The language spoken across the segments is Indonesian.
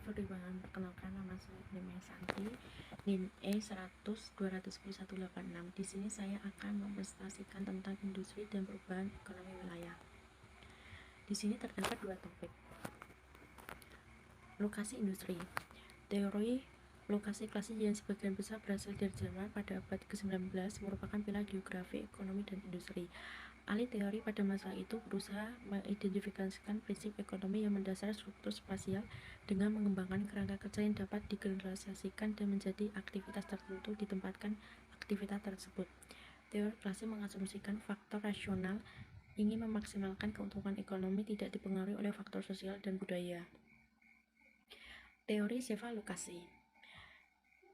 everyone, perkenalkan nama saya Nima Santi, NIM E100200186. Di sini saya akan mempresentasikan tentang industri dan perubahan ekonomi wilayah. Di sini terdapat dua topik. Lokasi industri. Teori lokasi klasik yang sebagian besar berasal dari Jerman pada abad ke-19 merupakan pilar geografi, ekonomi, dan industri. Ahli teori pada masa itu berusaha mengidentifikasikan prinsip ekonomi yang mendasar struktur spasial dengan mengembangkan kerangka kerja yang dapat digeneralisasikan dan menjadi aktivitas tertentu ditempatkan aktivitas tersebut. Teori klasik mengasumsikan faktor rasional ingin memaksimalkan keuntungan ekonomi tidak dipengaruhi oleh faktor sosial dan budaya. Teori sevalokasi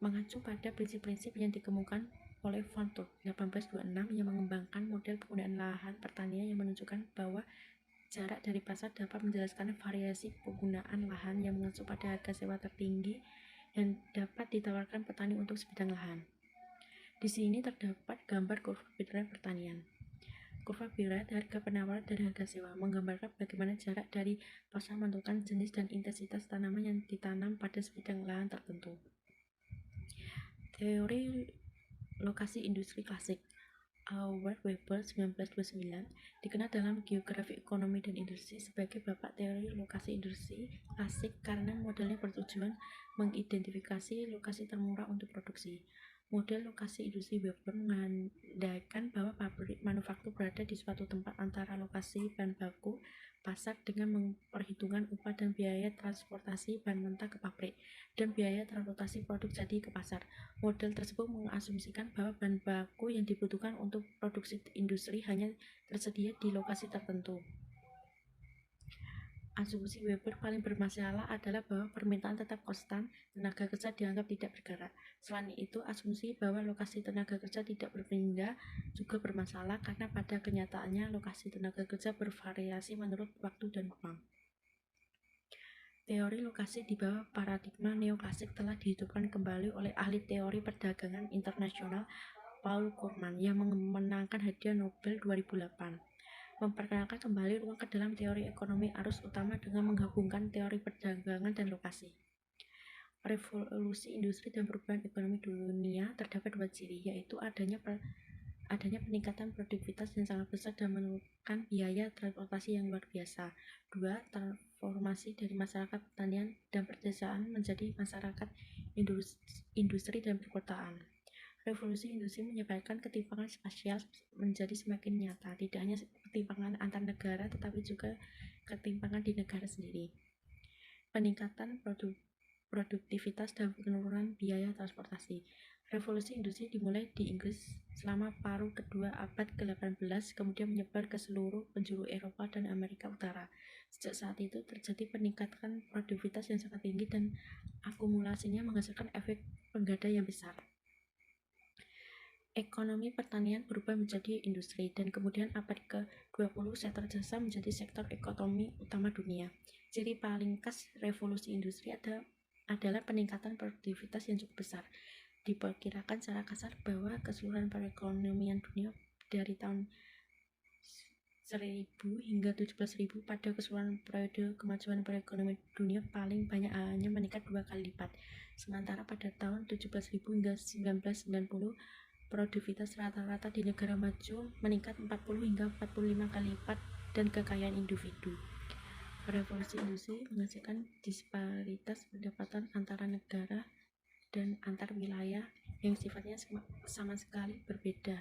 mengacu pada prinsip-prinsip yang dikemukakan oleh Von Turck 1826 yang mengembangkan model penggunaan lahan pertanian yang menunjukkan bahwa jarak dari pasar dapat menjelaskan variasi penggunaan lahan yang mengacu pada harga sewa tertinggi yang dapat ditawarkan petani untuk sebidang lahan. Di sini terdapat gambar kurva Birret pertanian. Kurva Birret harga penawar dan harga sewa menggambarkan bagaimana jarak dari pasar menentukan jenis dan intensitas tanaman yang ditanam pada sebidang lahan tertentu. Teori lokasi industri klasik Albert Weber 1929 dikenal dalam Geografi Ekonomi dan Industri sebagai bapak teori lokasi industri klasik karena modelnya bertujuan mengidentifikasi lokasi termurah untuk produksi. Model lokasi industri Weber mengandaikan bahwa pabrik manufaktur berada di suatu tempat antara lokasi bahan baku pasar dengan memperhitungkan upah dan biaya transportasi bahan mentah ke pabrik dan biaya transportasi produk jadi ke pasar. Model tersebut mengasumsikan bahwa bahan baku yang dibutuhkan untuk produksi industri hanya tersedia di lokasi tertentu. Asumsi Weber paling bermasalah adalah bahwa permintaan tetap konstan, tenaga kerja dianggap tidak bergerak. Selain itu, asumsi bahwa lokasi tenaga kerja tidak berpindah juga bermasalah karena pada kenyataannya lokasi tenaga kerja bervariasi menurut waktu dan ruang. Teori lokasi di bawah paradigma neoklasik telah dihidupkan kembali oleh ahli teori perdagangan internasional Paul Krugman yang memenangkan hadiah Nobel 2008. Memperkenalkan kembali ruang ke dalam teori ekonomi arus utama dengan menggabungkan teori perdagangan dan lokasi. Revolusi industri dan perubahan ekonomi dunia terdapat dua ciri, yaitu adanya peningkatan produktivitas yang sangat besar dan menurunkan biaya transportasi yang luar biasa. Dua, transformasi dari masyarakat pertanian dan perdesaan menjadi masyarakat industri dan perkotaan. Revolusi industri menyebabkan ketimpangan spasial menjadi semakin nyata, tidak hanya ketimpangan antar negara tetapi juga ketimpangan di negara sendiri. Peningkatan produktivitas dan penurunan biaya transportasi. Revolusi industri dimulai di Inggris selama paruh kedua abad ke-18, kemudian menyebar ke seluruh penjuru Eropa dan Amerika Utara. Sejak saat itu terjadi peningkatan produktivitas yang sangat tinggi dan akumulasinya menghasilkan efek pengganda yang besar. Ekonomi pertanian berubah menjadi industri dan kemudian abad ke-20 sektor jasa menjadi sektor ekonomi utama dunia. Ciri paling khas revolusi industri adalah peningkatan produktivitas yang cukup besar. Diperkirakan secara kasar bahwa keseluruhan perekonomian dunia dari tahun 1000 hingga 17.000 pada keseluruhan periode kemajuan perekonomian dunia paling banyak hanya meningkat 2 kali lipat. Sementara pada tahun 17.000 hingga 1990 produktivitas rata-rata di negara maju meningkat 40 hingga 45 kali lipat dan kekayaan individu. Revolusi industri menghasilkan disparitas pendapatan antara negara dan antar wilayah yang sifatnya sama sekali berbeda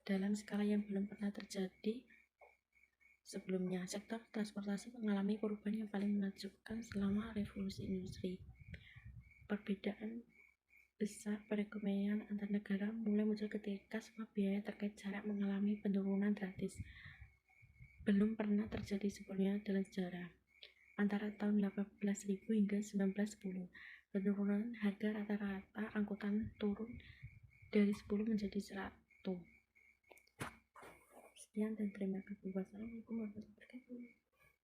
dalam skala yang belum pernah terjadi sebelumnya. Sektor transportasi mengalami perubahan yang paling menakjubkan selama revolusi industri. Perbedaan besar perekonomian antar negara mulai muncul ketika semua biaya terkait jarak mengalami penurunan drastis. Belum pernah terjadi sebelumnya dalam sejarah. Antara tahun 18.000 hingga 1910, penurunan harga rata-rata angkutan turun dari 10 menjadi 100. Sekian dan terima kasih. Wassalamualaikum warahmatullahi wabarakatuh.